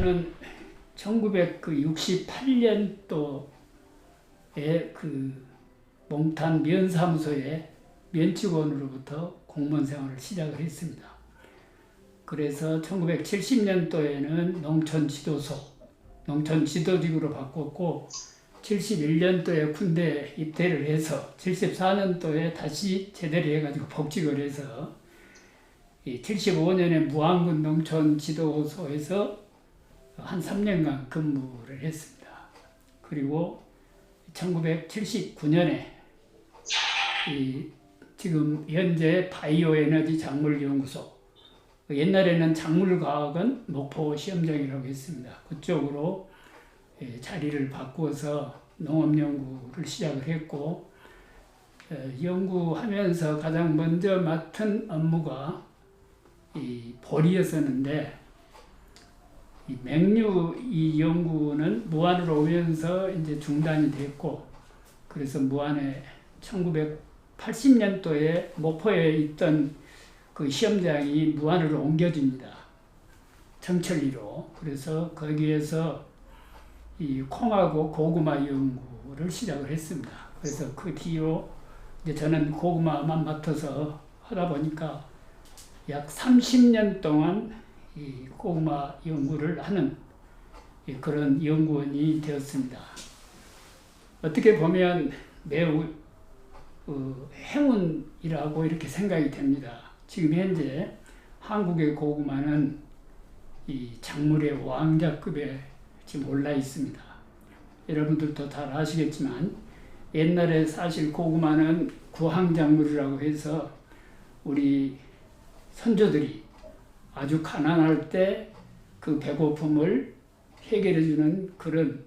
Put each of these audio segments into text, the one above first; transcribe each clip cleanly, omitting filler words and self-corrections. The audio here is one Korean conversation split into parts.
저는 1968년도에 그 몽탄 면사무소에 면직원으로부터 공무원 생활을 시작을 했습니다. 그래서 1970년도에는 농촌 지도직으로 바꿨고 71년도에 군대 입대를 해서 74년도에 다시 제대를 해가지고 복직을 해서 75년에 무안군 농촌 지도소에서 한 3년간 근무를 했습니다. 그리고 1979년에 지금 현재 바이오 에너지 작물 연구소, 옛날에는 작물과학은 목포 시험장이라고 했습니다. 그쪽으로 자리를 바꾸어서 농업연구를 시작을 했고, 연구하면서 가장 먼저 맡은 업무가 이 보리였었는데, 이 맹류 이 연구는 무안으로 오면서 이제 중단이 됐고, 그래서 무안에 1980년도에 목포에 있던 그 시험장이 무안으로 옮겨집니다. 청천리로. 그래서 거기에서 이 콩하고 고구마 연구를 시작을 했습니다. 그래서 그 뒤로 이제 저는 고구마만 맡아서 하다 보니까 약 30년 동안 이 고구마 연구를 하는 그런 연구원이 되었습니다. 어떻게 보면 매우 행운이라고 이렇게 생각이 됩니다. 지금 현재 한국의 고구마는 이 작물의 왕자급에 지금 올라 있습니다. 여러분들도 잘 아시겠지만 옛날에 사실 고구마는 구황작물이라고 해서 우리 선조들이 아주 가난할 때 그 배고픔을 해결해주는 그런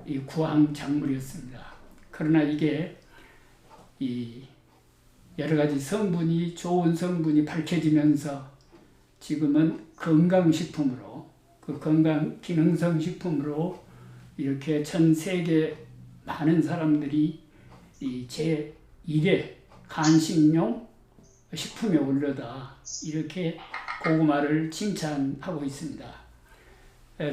이 구황작물이었습니다. 그러나 이게 이 여러 가지 성분이 좋은 성분이 밝혀지면서 지금은 건강식품으로 그 건강 기능성 식품으로 이렇게 전 세계 많은 사람들이 이 제1의 간식용 식품에 올려다 이렇게 고구마를 칭찬하고 있습니다.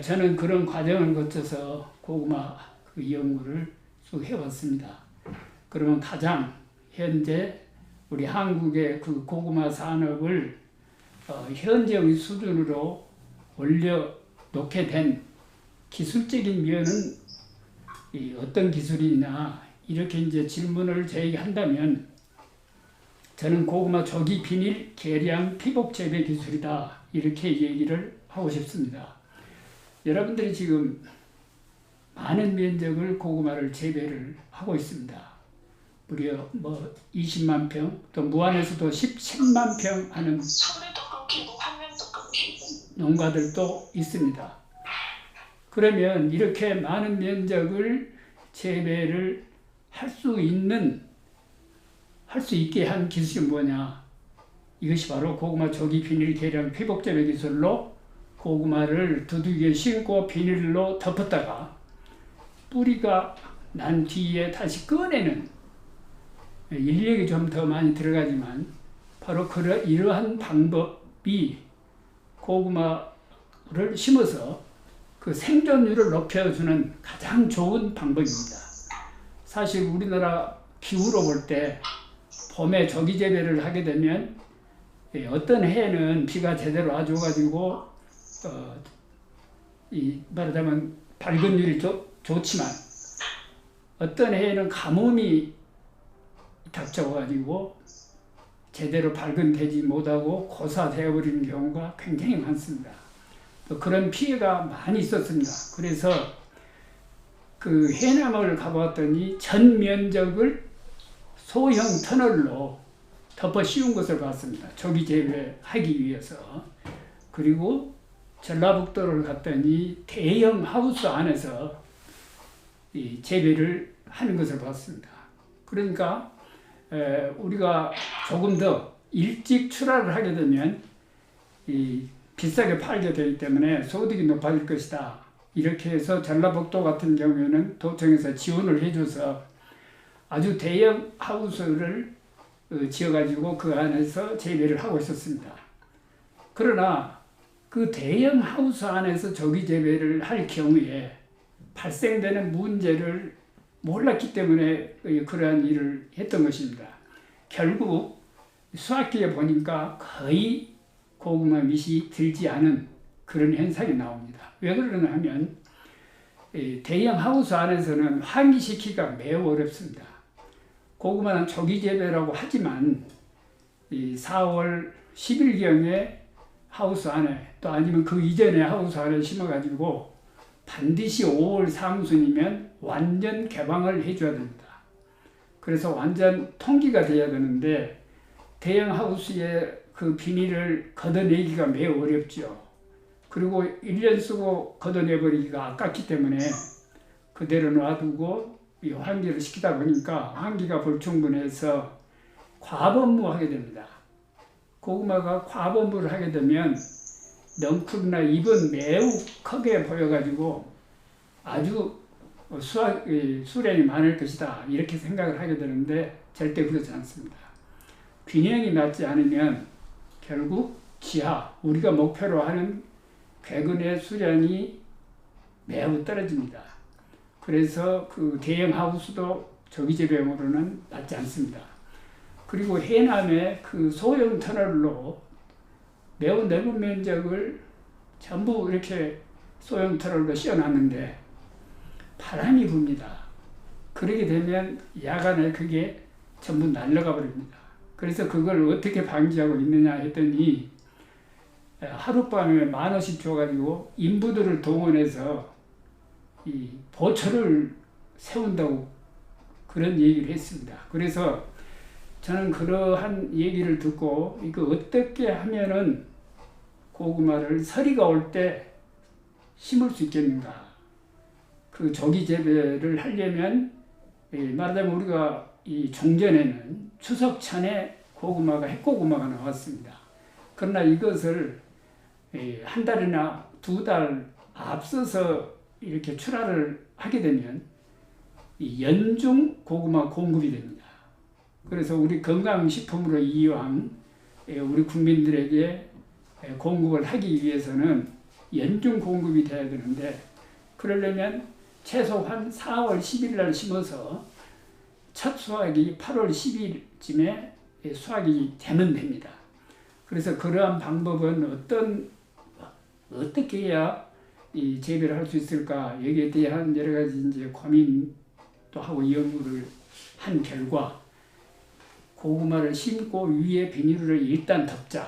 저는 그런 과정을 거쳐서 고구마 그 연구를 쭉 해왔습니다. 그러면 가장 현재 우리 한국의 그 고구마 산업을 현재의 수준으로 올려놓게 된 기술적인 면은 어떤 기술이냐 이렇게 이제 질문을 저에게 한다면 저는 고구마 조기 비닐 계량 피복 재배 기술이다 이렇게 얘기를 하고 싶습니다. 여러분들이 지금 많은 면적을 고구마를 재배를 하고 있습니다. 무려 20만 평, 또 무안에서도 10만 평 하는 농가들도 있습니다. 그러면 이렇게 많은 면적을 재배를 할 수 있게 한 기술이 뭐냐? 이것이 바로 고구마 조기 비닐 계량 피복 재배 기술로 고구마를 두둑이에 심고 비닐로 덮었다가 뿌리가 난 뒤에 다시 꺼내는 인력이 좀 더 많이 들어가지만 바로 이러한 방법이 고구마를 심어서 그 생존율을 높여주는 가장 좋은 방법입니다. 사실 우리나라 기후로 볼 때 봄에 조기 재배를 하게 되면 어떤 해는 비가 제대로 와줘가지고 말하자면 발근율이 좋지만 어떤 해에는 가뭄이 닥쳐가지고 제대로 발근되지 못하고 고사되어버리는 경우가 굉장히 많습니다. 또 그런 피해가 많이 있었습니다. 그래서 그 해남을 가보았더니 전 면적을 소형 터널로 덮어 씌운 것을 봤습니다. 조기 재배하기 위해서. 그리고 전라북도를 갔더니 대형 하우스 안에서 이 재배를 하는 것을 봤습니다. 그러니까 우리가 조금 더 일찍 출하를 하게 되면 비싸게 팔게 되기 때문에 소득이 높아질 것이다. 이렇게 해서 전라북도 같은 경우에는 도청에서 지원을 해줘서 아주 대형 하우스를 지어가지고 그 안에서 재배를 하고 있었습니다. 그러나 그 대형 하우스 안에서 조기 재배를 할 경우에 발생되는 문제를 몰랐기 때문에 그러한 일을 했던 것입니다. 결국 수확기에 보니까 거의 고구마 밑이 들지 않은 그런 현상이 나옵니다. 왜 그러냐 하면 대형 하우스 안에서는 환기시키기가 매우 어렵습니다. 고구마는 조기 재배라고 하지만 4월 10일경에 하우스 안에 또 아니면 그 이전에 하우스 안에 심어가지고 반드시 5월 상순이면 완전 개방을 해줘야 됩니다. 그래서 완전 통기가 돼야 되는데 대형 하우스의 그 비닐을 걷어내기가 매우 어렵죠. 그리고 1년 쓰고 걷어내버리기가 아깝기 때문에 그대로 놔두고 이 환기를 시키다 보니까 환기가 불충분해서 과범무하게 됩니다. 고구마가 과범무를 하게 되면 넝쿨이나 잎은 매우 크게 보여가지고 아주 수량이 많을 것이다 이렇게 생각을 하게 되는데 절대 그렇지 않습니다. 균형이 맞지 않으면 결국 지하, 우리가 목표로 하는 궤근의 수량이 매우 떨어집니다. 그래서 그 대형 하우스도 조기재배용으로는 맞지 않습니다. 그리고 해남의 그 소형 터널로 매우 넓은 면적을 전부 이렇게 소형 터널로 씌워놨는데 바람이 붑니다. 그렇게 되면 야간에 그게 전부 날아가 버립니다. 그래서 그걸 어떻게 방지하고 있느냐 했더니 하룻밤에 10,000원씩 줘가지고 인부들을 동원해서 이 보초를 세운다고 그런 얘기를 했습니다. 그래서 저는 그러한 얘기를 듣고 이거 어떻게 하면은 고구마를 서리가 올 때 심을 수 있겠는가. 그 조기 재배를 하려면 말하자면 우리가 이 종전에는 추석 전에 고구마가 핵고구마가 나왔습니다. 그러나 이것을 한 달이나 2달 앞서서 이렇게 출하를 하게 되면 연중 고구마 공급이 됩니다. 그래서 우리 건강식품으로 이왕 우리 국민들에게 공급을 하기 위해서는 연중 공급이 돼야 되는데 그러려면 최소한 4월 10일 날 심어서 첫 수확이 8월 10일쯤에 수확이 되면 됩니다. 그래서 그러한 방법은 어떻게 해야 이 재배를 할 수 있을까 여기에 대한 여러 가지 이제 고민도 하고 연구를 한 결과 고구마를 심고 위에 비닐을 일단 덮자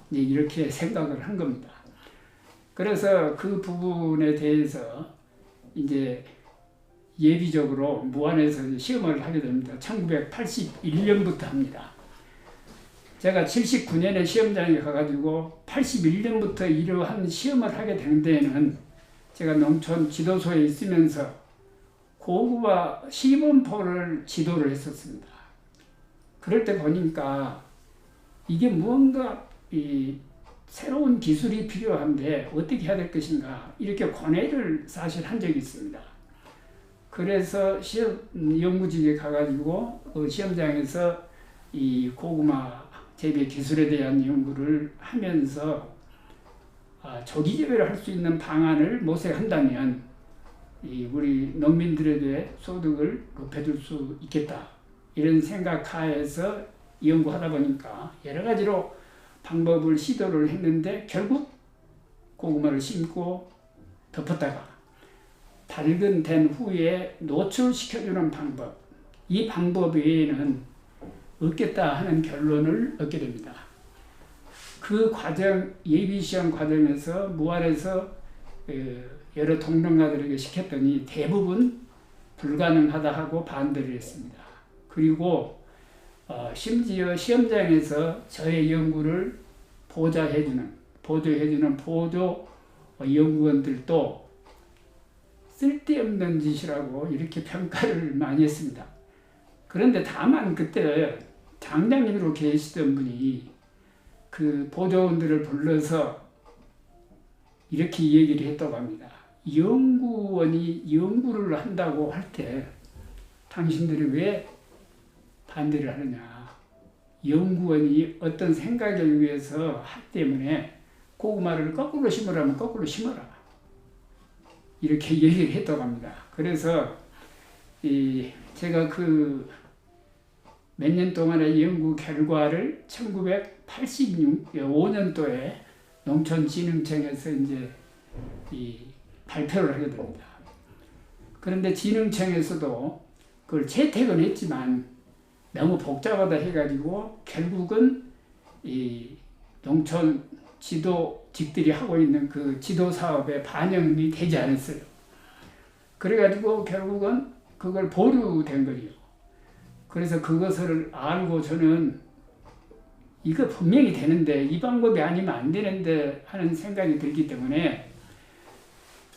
이렇게 생각을 한 겁니다. 그래서 그 부분에 대해서 이제 예비적으로 무안에서 시험을 하게 됩니다. 1981년부터 합니다. 제가 79년에 시험장에 가가지고 81년부터 이러한 시험을 하게 된 데에는 제가 농촌 지도소에 있으면서 고구마 시범포를 지도를 했었습니다. 그럴 때 보니까 이게 무언가 새로운 기술이 필요한데 어떻게 해야 될 것인가 이렇게 권해를 사실 한 적이 있습니다. 그래서 시험 연구직에 가가지고 시험장에서 이 고구마 재배 기술에 대한 연구를 하면서 조기 재배를 할 수 있는 방안을 모색한다면 우리 농민들에게 소득을 높여줄 수 있겠다 이런 생각하에서 연구하다 보니까 여러 가지로 방법을 시도를 했는데 결국 고구마를 심고 덮었다가 발근된 후에 노출시켜주는 방법, 이 방법 외에는 없겠다 하는 결론을 얻게 됩니다. 그 과정, 예비시험 과정에서 무안에서 여러 동명가들에게 시켰더니 대부분 불가능하다 하고 반대를 했습니다. 그리고 심지어 시험장에서 저의 연구를 보조해주는 보조 연구원들도 쓸데없는 짓이라고 이렇게 평가를 많이 했습니다. 그런데 다만 그때 장장님으로 계시던 분이 그 보조원들을 불러서 이렇게 얘기를 했다고 합니다. 연구원이 연구를 한다고 할 때 당신들이 왜 반대를 하느냐. 연구원이 어떤 생각을 위해서 하기 때문에 고구마를 거꾸로 심으라면 거꾸로 심어라. 이렇게 얘기를 했다고 합니다. 그래서 제가 그 몇 년 동안의 연구 결과를 1985년도에 농촌진흥청에서 이제 발표를 하게 됩니다. 그런데 진흥청에서도 그걸 채택은 했지만 너무 복잡하다 해가지고 결국은 이 농촌 지도직들이 하고 있는 그 지도 사업에 반영이 되지 않았어요. 그래가지고 결국은 그걸 보류된 거예요. 그래서 그것을 알고 저는 이거 분명히 되는데 이 방법이 아니면 안 되는데 하는 생각이 들기 때문에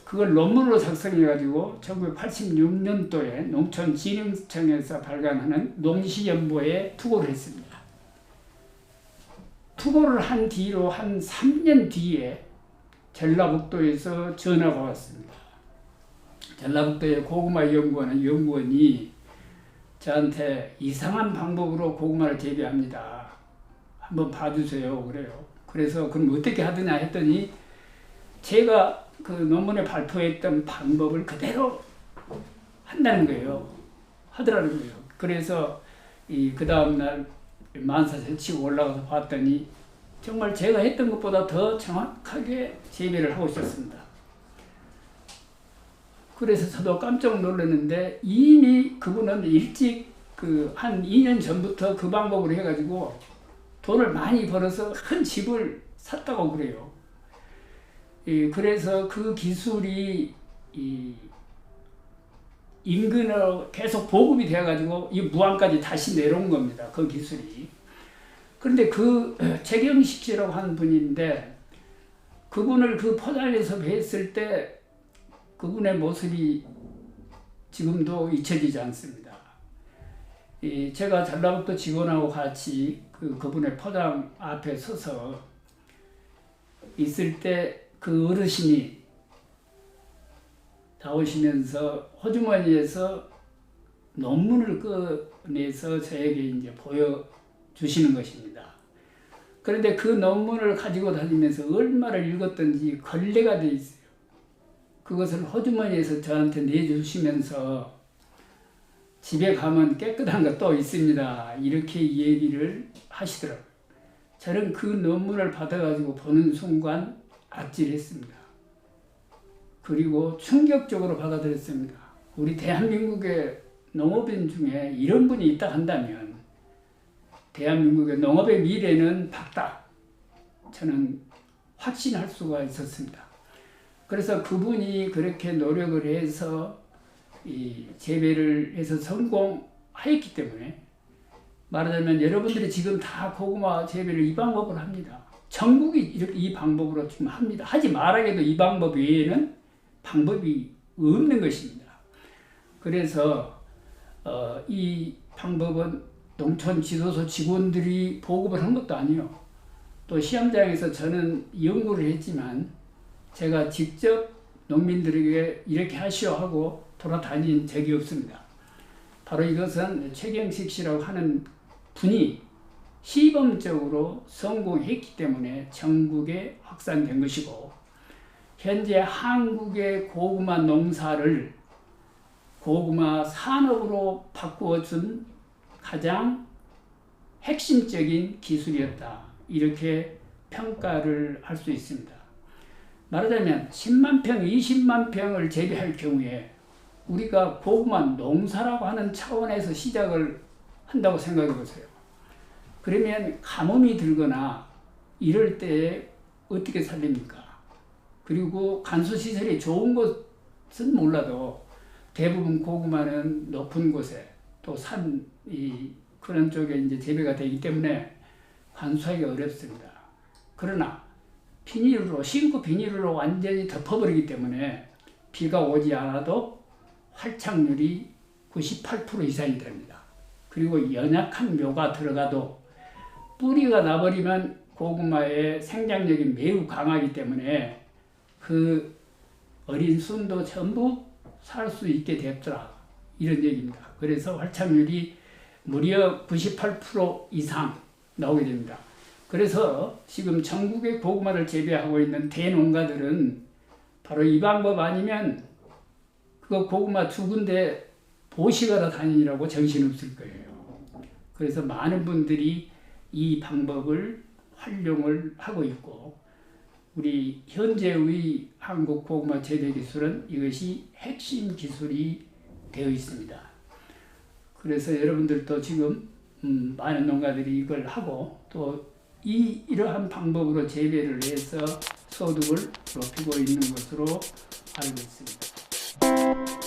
그걸 논문으로 작성해가지고 1986년도에 농촌진흥청에서 발간하는 농시연보에 투고를 했습니다. 투고를 한 뒤로 한 3년 뒤에 전라북도에서 전화가 왔습니다. 전라북도의 고구마 연구하는 연구원이 저한테 이상한 방법으로 고구마를 재배합니다. 한번 봐주세요. 그래요. 그래서 그럼 어떻게 하느냐 했더니 제가 그 논문에 발표했던 방법을 그대로 한다는 거예요. 하더라는 거예요. 그래서 그 다음날 만사를 치고 올라가서 봤더니 정말 제가 했던 것보다 더 정확하게 재배를 하고 있었습니다. 그래서 저도 깜짝 놀랐는데 이미 그분은 일찍 한 2년 전부터 그 방법으로 해가지고 돈을 많이 벌어서 큰 집을 샀다고 그래요. 그래서 그 기술이 인근으로 계속 보급이 되어가지고 이 무안까지 다시 내려온 겁니다. 그 기술이. 그런데 그 최경식 씨라고 하는 분인데 그분을 그 포장에서 뵀을 때 그분의 모습이 지금도 잊혀지지 않습니다. 제가 전라북도 직원하고 같이 그분의 포장 앞에 서서 있을 때 그 어르신이 나오시면서 호주머니에서 논문을 꺼내서 저에게 이제 보여주시는 것입니다. 그런데 그 논문을 가지고 다니면서 얼마를 읽었던지 걸레가 돼 있어요. 그것을 호주머니에서 저한테 내주시면서 집에 가면 깨끗한 거 또 있습니다. 이렇게 얘기를 하시더라고요. 저는 그 논문을 받아가지고 보는 순간 아찔했습니다. 그리고 충격적으로 받아들였습니다. 우리 대한민국의 농업인 중에 이런 분이 있다 한다면 대한민국의 농업의 미래는 밝다. 저는 확신할 수가 있었습니다. 그래서 그분이 그렇게 노력을 해서 재배를 해서 성공하였기 때문에 말하자면 여러분들이 지금 다 고구마 재배를 이 방법으로 합니다. 전국이 이렇게 이 방법으로 지금 합니다. 하지 말아도 이 방법 외에는 방법이 없는 것입니다. 그래서 이 방법은 농촌 지도소 직원들이 보급을 한 것도 아니요. 또 시험장에서 저는 연구를 했지만 제가 직접 농민들에게 이렇게 하시오 하고 돌아다닌 적이 없습니다. 바로 이것은 최경식 씨라고 하는 분이 시범적으로 성공했기 때문에 전국에 확산된 것이고 현재 한국의 고구마 농사를 고구마 산업으로 바꾸어준 가장 핵심적인 기술이었다. 이렇게 평가를 할 수 있습니다. 말하자면 10만 평, 20만 평을 재배할 경우에 우리가 고구마 농사라고 하는 차원에서 시작을 한다고 생각해 보세요. 그러면 가뭄이 들거나 이럴 때 어떻게 살립니까? 그리고 간수시설이 좋은 곳은 몰라도 대부분 고구마는 높은 곳에 또 그런 쪽에 이제 재배가 되기 때문에 관수하기 어렵습니다. 그러나 싱크 비닐로 완전히 덮어버리기 때문에 비가 오지 않아도 활착률이 98% 이상이 됩니다. 그리고 연약한 묘가 들어가도 뿌리가 나버리면 고구마의 생장력이 매우 강하기 때문에 그 어린 순도 전부 살 수 있게 됐더라. 이런 얘기입니다. 그래서 활착률이 무려 98% 이상 나오게 됩니다. 그래서 지금 전국의 고구마를 재배하고 있는 대농가들은 바로 이 방법 아니면 그거 고구마 두 군데 보시가라 다니라고 정신없을 거예요. 그래서 많은 분들이 이 방법을 활용을 하고 있고, 우리 현재의 한국 고구마 재배 기술은 이것이 핵심 기술이 되어 있습니다. 그래서 여러분들도 지금 많은 농가들이 이걸 하고 또 이러한 방법으로 재배를 해서 소득을 높이고 있는 것으로 알고 있습니다.